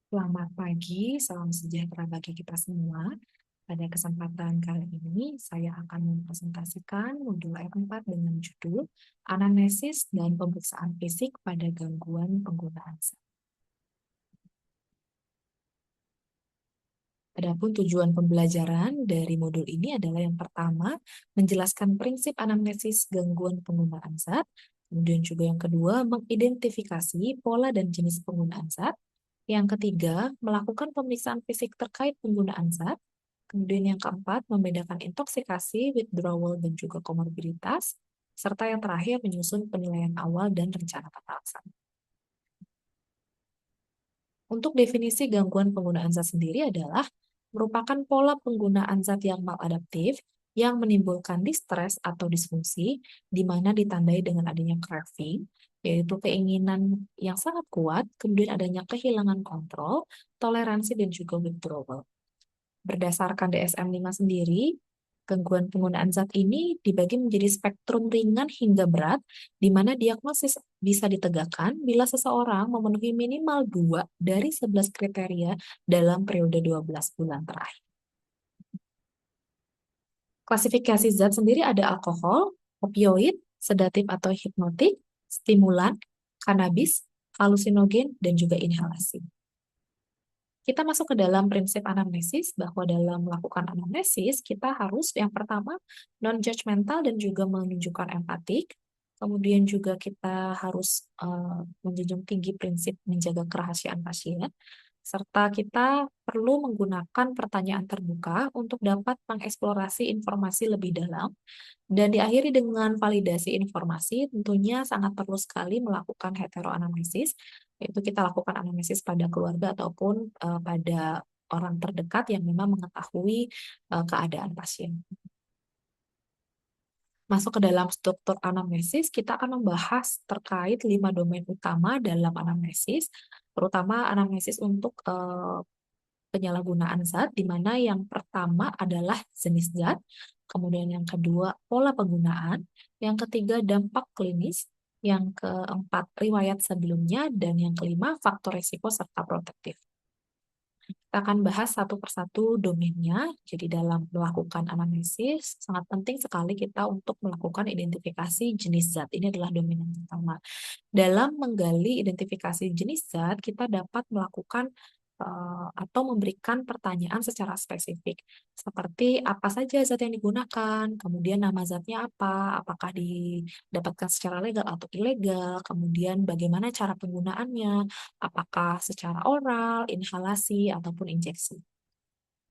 Selamat pagi, salam sejahtera bagi kita semua. Pada kesempatan kali ini, saya akan mempresentasikan modul R4 dengan judul Anamnesis dan Pemeriksaan Fisik pada Gangguan Penggunaan Zat. Adapun tujuan pembelajaran dari modul ini adalah yang pertama, menjelaskan prinsip anamnesis gangguan penggunaan zat. Kemudian juga yang kedua, mengidentifikasi pola dan jenis penggunaan zat. Yang ketiga, melakukan pemeriksaan fisik terkait penggunaan zat. Kemudian yang keempat, membedakan intoksikasi, withdrawal, dan juga komorbiditas. Serta yang terakhir, menyusun penilaian awal dan rencana tata laksana. Untuk definisi gangguan penggunaan zat sendiri adalah merupakan pola penggunaan zat yang maladaptif yang menimbulkan distres atau disfungsi, di mana ditandai dengan adanya craving, yaitu keinginan yang sangat kuat, kemudian adanya kehilangan kontrol, toleransi, dan juga withdrawal. Berdasarkan DSM-5 sendiri, gangguan penggunaan zat ini dibagi menjadi spektrum ringan hingga berat, di mana diagnosis bisa ditegakkan bila seseorang memenuhi minimal 2 dari 11 kriteria dalam periode 12 bulan terakhir. Klasifikasi zat sendiri ada alkohol, opioid, sedatif atau hipnotik, stimulan, kanabis, halusinogen, dan juga inhalasi. Kita masuk ke dalam prinsip anamnesis, bahwa dalam melakukan anamnesis, kita harus yang pertama non-judgmental dan juga menunjukkan empatik. Kemudian juga kita harus menjunjung tinggi prinsip menjaga kerahasiaan pasien. Serta kita perlu menggunakan pertanyaan terbuka untuk dapat mengeksplorasi informasi lebih dalam. Dan diakhiri dengan validasi informasi, tentunya sangat perlu sekali melakukan heteroanamnesis, yaitu kita lakukan anamnesis pada keluarga ataupun pada orang terdekat yang memang mengetahui keadaan pasien. Masuk ke dalam struktur anamnesis, kita akan membahas terkait 5 domain utama dalam anamnesis, terutama anamnesis untuk penyalahgunaan zat, di mana yang pertama adalah jenis zat, kemudian yang kedua pola penggunaan, yang ketiga dampak klinis, yang keempat riwayat sebelumnya, dan yang kelima faktor risiko serta protektif. Kita akan bahas satu persatu domainnya. Jadi dalam melakukan anamnesis, sangat penting sekali kita untuk melakukan identifikasi jenis zat. Ini adalah domain yang pertama. Dalam menggali identifikasi jenis zat, kita dapat melakukan atau memberikan pertanyaan secara spesifik, seperti apa saja zat yang digunakan, kemudian nama zatnya apa, apakah didapatkan secara legal atau ilegal, kemudian bagaimana cara penggunaannya, apakah secara oral, inhalasi, ataupun injeksi.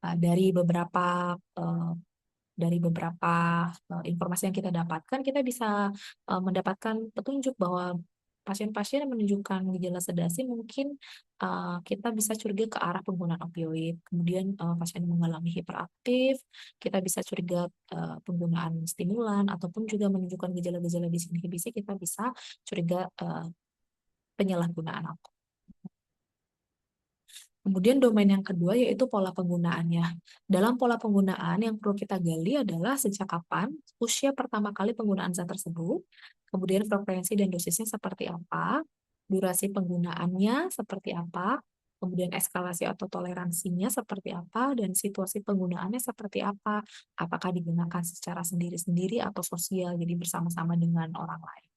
Dari beberapa informasi yang kita dapatkan, kita bisa mendapatkan petunjuk bahwa pasien-pasien yang menunjukkan gejala sedasi mungkin kita bisa curiga ke arah penggunaan opioid. Kemudian pasien yang mengalami hiperaktif, kita bisa curiga penggunaan stimulan, ataupun juga menunjukkan gejala-gejala disinhibisi, kita bisa curiga penyalahgunaan alkohol. Kemudian domain yang kedua yaitu pola penggunaannya. Dalam pola penggunaan yang perlu kita gali adalah sejak kapan usia pertama kali penggunaan zat tersebut, kemudian frekuensi dan dosisnya seperti apa, durasi penggunaannya seperti apa, kemudian eskalasi atau toleransinya seperti apa, dan situasi penggunaannya seperti apa, apakah digunakan secara sendiri-sendiri atau sosial, jadi bersama-sama dengan orang lain.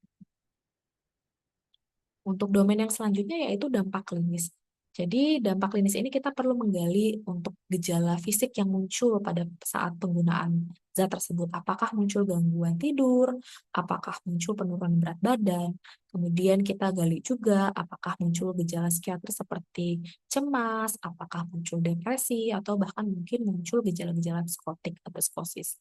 Untuk domain yang selanjutnya yaitu dampak klinis. Jadi dampak klinis ini kita perlu menggali untuk gejala fisik yang muncul pada saat penggunaan zat tersebut. Apakah muncul gangguan tidur, apakah muncul penurunan berat badan, kemudian kita gali juga apakah muncul gejala psikiatris seperti cemas, apakah muncul depresi, atau bahkan mungkin muncul gejala-gejala psikotik atau psikosis.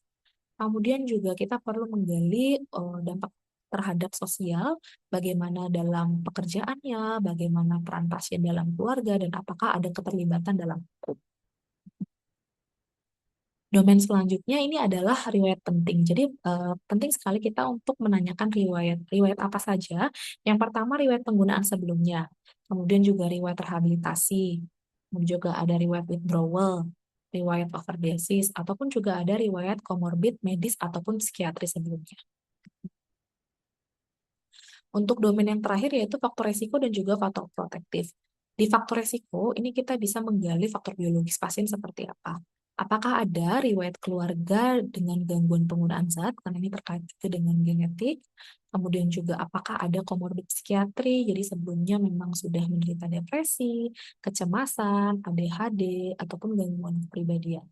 Kemudian juga kita perlu menggali dampak terhadap sosial, bagaimana dalam pekerjaannya, bagaimana peran pasien dalam keluarga, dan apakah ada keterlibatan dalam hukum. Domain selanjutnya ini adalah riwayat penting. Jadi penting sekali kita untuk menanyakan riwayat apa saja. Yang pertama riwayat penggunaan sebelumnya, kemudian juga riwayat rehabilitasi, kemudian juga ada riwayat withdrawal, riwayat overdosis, ataupun juga ada riwayat komorbid medis ataupun psikiatri sebelumnya. Untuk domain yang terakhir yaitu faktor risiko dan juga faktor protektif. Di faktor resiko, ini kita bisa menggali faktor biologis pasien seperti apa. Apakah ada riwayat keluarga dengan gangguan penggunaan zat, karena ini terkait juga dengan genetik. Kemudian juga apakah ada komorbid psikiatri, jadi sebelumnya memang sudah menderita depresi, kecemasan, ADHD, ataupun gangguan kepribadian.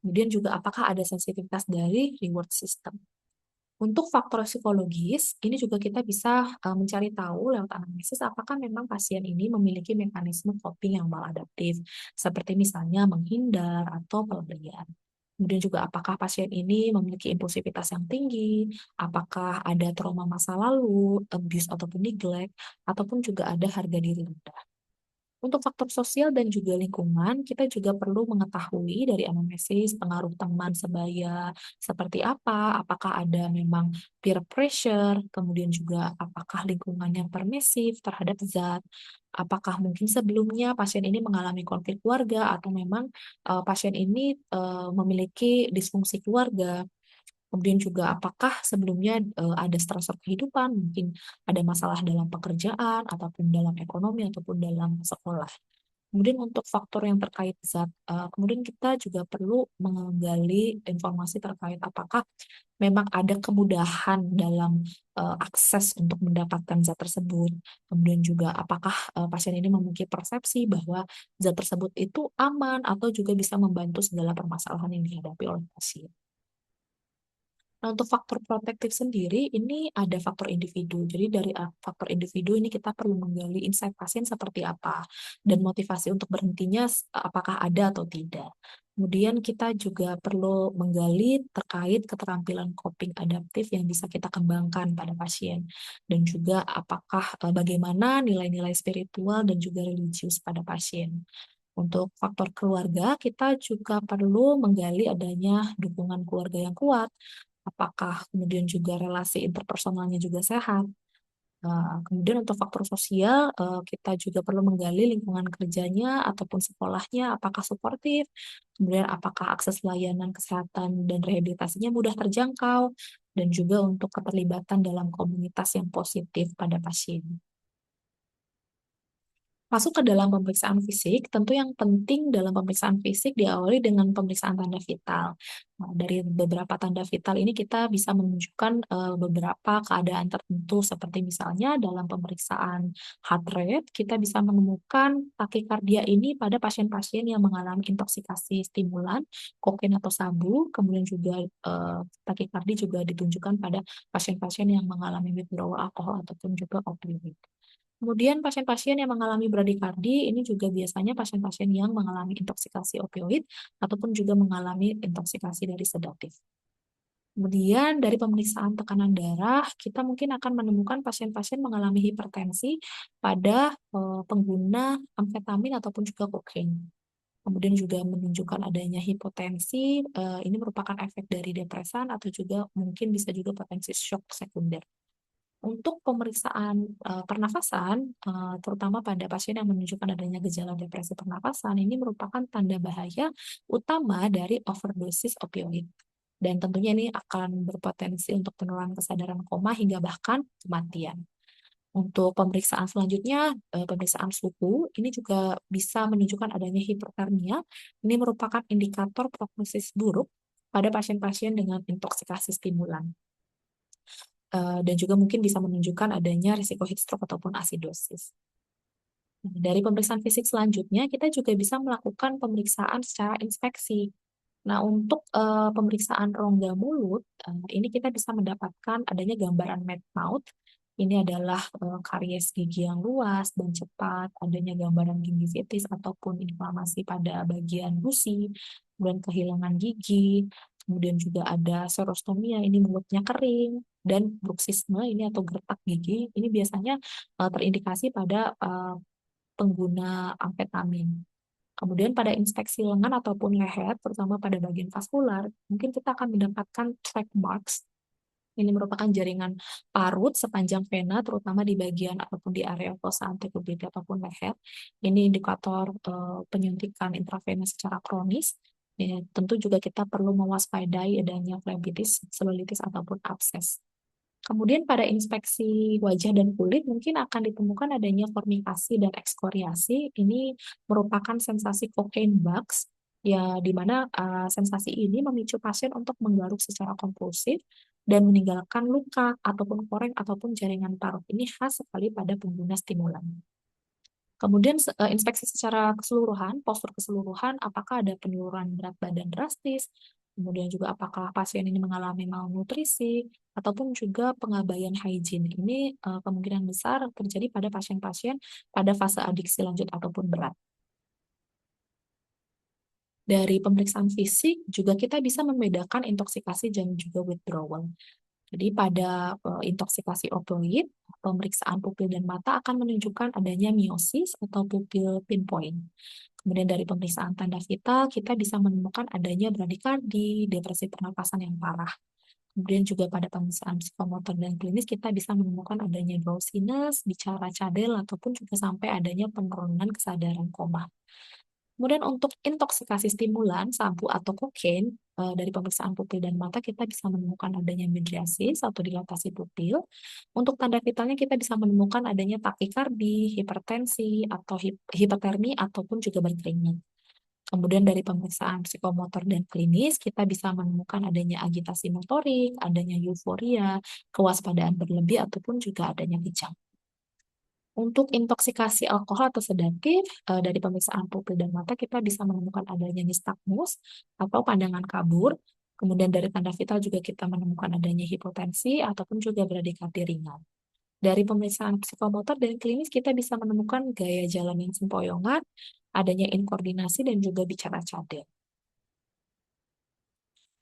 Kemudian juga apakah ada sensitivitas dari reward system. Untuk faktor psikologis, ini juga kita bisa mencari tahu lewat anamnesis apakah memang pasien ini memiliki mekanisme coping yang maladaptif, seperti misalnya menghindar atau pelarian. Kemudian juga apakah pasien ini memiliki impulsivitas yang tinggi, apakah ada trauma masa lalu, abuse ataupun neglect, ataupun juga ada harga diri rendah. Untuk faktor sosial dan juga lingkungan, kita juga perlu mengetahui dari anamnesis pengaruh teman sebaya seperti apa, apakah ada memang peer pressure, kemudian juga apakah lingkungannya permisif terhadap zat, apakah mungkin sebelumnya pasien ini mengalami konflik keluarga atau memang pasien ini memiliki disfungsi keluarga. Kemudian juga apakah sebelumnya ada stresor kehidupan, mungkin ada masalah dalam pekerjaan, ataupun dalam ekonomi, ataupun dalam sekolah. Kemudian untuk faktor yang terkait zat, kemudian kita juga perlu menggali informasi terkait apakah memang ada kemudahan dalam akses untuk mendapatkan zat tersebut. Kemudian juga apakah pasien ini memiliki persepsi bahwa zat tersebut itu aman atau juga bisa membantu segala permasalahan yang dihadapi oleh pasien. Nah, untuk faktor protektif sendiri, ini ada faktor individu. Jadi dari faktor individu ini kita perlu menggali insight pasien seperti apa dan motivasi untuk berhentinya apakah ada atau tidak. Kemudian kita juga perlu menggali terkait keterampilan coping adaptif yang bisa kita kembangkan pada pasien dan juga apakah bagaimana nilai-nilai spiritual dan juga religius pada pasien. Untuk faktor keluarga, kita juga perlu menggali adanya dukungan keluarga yang kuat, apakah kemudian juga relasi interpersonalnya juga sehat. Kemudian untuk faktor sosial, kita juga perlu menggali lingkungan kerjanya ataupun sekolahnya, apakah suportif, kemudian apakah akses layanan kesehatan dan rehabilitasinya mudah terjangkau, dan juga untuk keterlibatan dalam komunitas yang positif pada pasien. Masuk ke dalam pemeriksaan fisik, tentu yang penting dalam pemeriksaan fisik diawali dengan pemeriksaan tanda vital. Nah, dari beberapa tanda vital ini kita bisa menunjukkan beberapa keadaan tertentu, seperti misalnya dalam pemeriksaan heart rate, kita bisa menemukan takikardia ini pada pasien-pasien yang mengalami intoksikasi stimulan, kokain atau sabu, kemudian juga takikardi juga ditunjukkan pada pasien-pasien yang mengalami withdrawal alkohol ataupun juga opioid. Kemudian pasien-pasien yang mengalami bradikardi ini juga biasanya pasien-pasien yang mengalami intoksikasi opioid ataupun juga mengalami intoksikasi dari sedatif. Kemudian dari pemeriksaan tekanan darah, kita mungkin akan menemukan pasien-pasien mengalami hipertensi pada pengguna amfetamin ataupun juga kokain. Kemudian juga menunjukkan adanya hipotensi, ini merupakan efek dari depresan atau juga mungkin bisa juga potensi shock sekunder. Untuk pemeriksaan pernafasan, terutama pada pasien yang menunjukkan adanya gejala depresi pernafasan, ini merupakan tanda bahaya utama dari overdosis opioid. Dan tentunya ini akan berpotensi untuk penurunan kesadaran koma hingga bahkan kematian. Untuk pemeriksaan selanjutnya, pemeriksaan suhu, ini juga bisa menunjukkan adanya hipertermia. Ini merupakan indikator prognosis buruk pada pasien-pasien dengan intoksikasi stimulan. Dan juga mungkin bisa menunjukkan adanya risiko heat stroke ataupun asidosis. Nah, dari pemeriksaan fisik selanjutnya, kita juga bisa melakukan pemeriksaan secara inspeksi. Nah, untuk pemeriksaan rongga mulut, ini kita bisa mendapatkan adanya gambaran mad mouth. Ini adalah karies gigi yang luas dan cepat, adanya gambaran gingivitis ataupun inflamasi pada bagian gusi, kemudian kehilangan gigi, kemudian juga ada serostomia, ini mulutnya kering, dan bruxisme ini atau gertak gigi, ini biasanya terindikasi pada pengguna amfetamin. Kemudian pada inspeksi lengan ataupun leher, terutama pada bagian vaskular, mungkin kita akan mendapatkan track marks. Ini merupakan jaringan parut sepanjang vena, terutama di bagian ataupun di area fossa antecubital ataupun leher. Ini indikator penyuntikan intravenous secara kronis. Tentu juga kita perlu mewaspadai adanya flebitis, selulitis ataupun abses. Kemudian pada inspeksi wajah dan kulit mungkin akan ditemukan adanya formikasi dan ekskoriasi. Ini merupakan sensasi cocaine bugs, ya di mana sensasi ini memicu pasien untuk menggaruk secara kompulsif dan meninggalkan luka ataupun koreng ataupun jaringan paru. Ini khas sekali pada pengguna stimulan. Kemudian inspeksi secara keseluruhan, postur keseluruhan, apakah ada penurunan berat badan drastis, kemudian juga apakah pasien ini mengalami malnutrisi, ataupun juga pengabaian hygiene. Ini kemungkinan besar terjadi pada pasien-pasien pada fase adiksi lanjut ataupun berat. Dari pemeriksaan fisik juga kita bisa membedakan intoksikasi dan juga withdrawal. Jadi pada intoksikasi opioid, pemeriksaan pupil dan mata akan menunjukkan adanya miosis atau pupil pinpoint. Kemudian dari pemeriksaan tanda vital, kita bisa menemukan adanya bradikardi, depresi pernapasan yang parah. Kemudian juga pada pemeriksaan psikomotor dan klinis, kita bisa menemukan adanya drowsiness, bicara cadel, ataupun juga sampai adanya penurunan kesadaran koma. Kemudian untuk intoksikasi stimulan, sabu atau kokain, dari pemeriksaan pupil dan mata kita bisa menemukan adanya midriasis atau dilatasi pupil. Untuk tanda vitalnya kita bisa menemukan adanya takikardi, hipertensi, atau hipotermi, ataupun juga berkeringat. Kemudian dari pemeriksaan psikomotor dan klinis, kita bisa menemukan adanya agitasi motorik, adanya euforia, kewaspadaan berlebih, ataupun juga adanya kejang. Untuk intoksikasi alkohol atau sedatif, dari pemeriksaan pupil dan mata kita bisa menemukan adanya nistagmus atau pandangan kabur. Kemudian dari tanda vital juga kita menemukan adanya hipotensi ataupun juga bradikardi ringan. Dari pemeriksaan psikomotor dan klinis kita bisa menemukan gaya jalan yang sempoyongan, adanya inkoordinasi dan juga bicara cadel.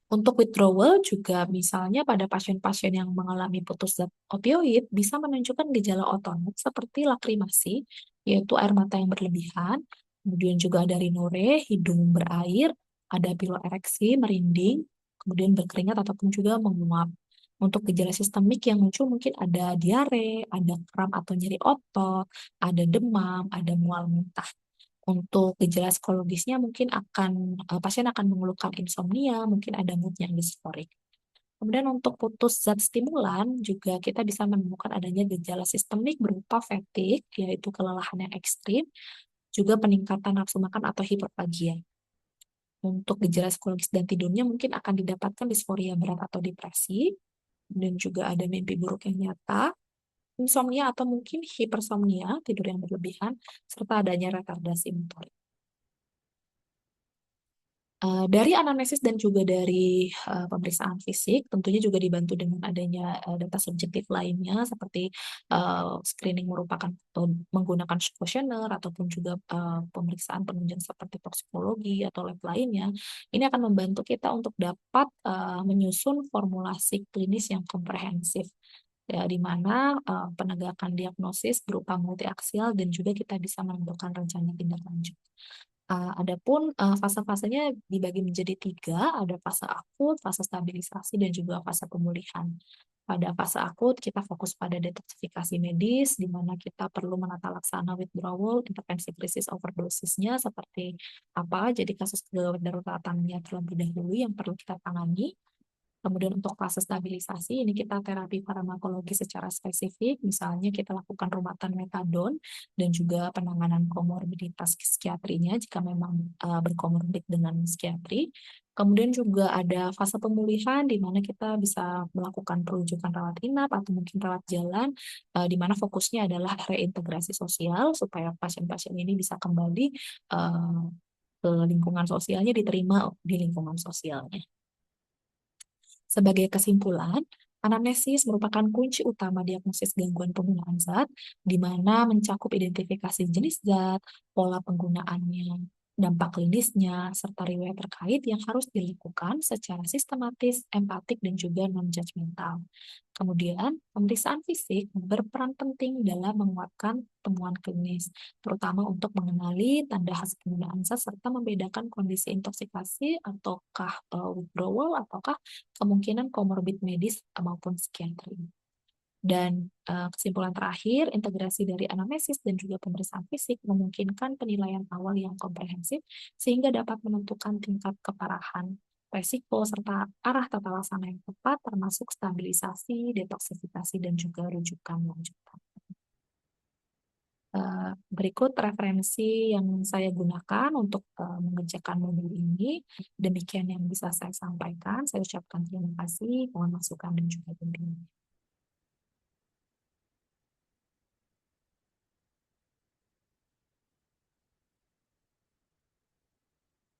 Untuk withdrawal juga misalnya pada pasien-pasien yang mengalami putus zat opioid bisa menunjukkan gejala otonom seperti lakrimasi, yaitu air mata yang berlebihan, kemudian juga ada rinore, hidung berair, ada piloereksi, merinding, kemudian berkeringat ataupun juga menguap. Untuk gejala sistemik yang muncul mungkin ada diare, ada kram atau nyeri otot, ada demam, ada mual muntah. Untuk gejala psikologisnya mungkin pasien akan mengeluhkan insomnia, mungkin ada mood yang disforik. Kemudian untuk putus zat stimulan juga kita bisa menemukan adanya gejala sistemik berupa fatigue, yaitu kelelahan yang ekstrim, juga peningkatan nafsu makan atau hiperfagia. Untuk gejala psikologis dan tidurnya mungkin akan didapatkan disforia berat atau depresi, dan juga ada mimpi buruk yang nyata, insomnia atau mungkin hipersomnia, tidur yang berlebihan, serta adanya retardasi motorik. Dari anamnesis dan juga dari pemeriksaan fisik, tentunya juga dibantu dengan adanya data subjektif lainnya seperti screening menggunakan kuesioner ataupun juga pemeriksaan penunjang seperti toksikologi atau lab lainnya. Ini akan membantu kita untuk dapat menyusun formulasi klinis yang komprehensif. Ya, di mana penegakan diagnosis berupa multiaksial dan juga kita bisa menentukan rencana tindak lanjut. Adapun fase-fasenya dibagi menjadi tiga, ada fase akut, fase stabilisasi, dan juga fase pemulihan. Pada fase akut, kita fokus pada detoksifikasi medis, di mana kita perlu menata laksana withdrawal, intervensi krisis overdosisnya seperti apa, jadi kasus kegawat daruratannya terlebih dahulu yang perlu kita tangani. Kemudian untuk fase stabilisasi, ini kita terapi farmakologi secara spesifik, misalnya kita lakukan ruatan metadon dan juga penanganan komorbiditas psikiatrinya jika memang berkomorbid dengan psikiatri. Kemudian juga ada fase pemulihan di mana kita bisa melakukan perujukan rawat inap atau mungkin rawat jalan, di mana fokusnya adalah reintegrasi sosial supaya pasien-pasien ini bisa kembali ke lingkungan sosialnya, diterima di lingkungan sosialnya. Sebagai kesimpulan, anamnesis merupakan kunci utama diagnosis gangguan penggunaan zat, di mana mencakup identifikasi jenis zat, pola penggunaannya, dampak klinisnya, serta riwayat terkait yang harus dilakukan secara sistematis, empatik, dan juga non-judgmental. Kemudian, pemeriksaan fisik berperan penting dalam menguatkan temuan klinis, terutama untuk mengenali tanda khas penggunaan zat serta membedakan kondisi intoksikasi ataukah withdrawal ataukah kemungkinan komorbid medis maupun psikiatri. Dan kesimpulan terakhir, integrasi dari anamnesis dan juga pemeriksaan fisik memungkinkan penilaian awal yang komprehensif sehingga dapat menentukan tingkat keparahan resiko, serta arah tata laksana yang tepat, termasuk stabilisasi, detoksifikasi, dan juga rujukan lanjutan. Berikut referensi yang saya gunakan untuk mengerjakan modul ini. Demikian yang bisa saya sampaikan. Saya ucapkan terima kasih, mohon masukan dan juga bimbingan.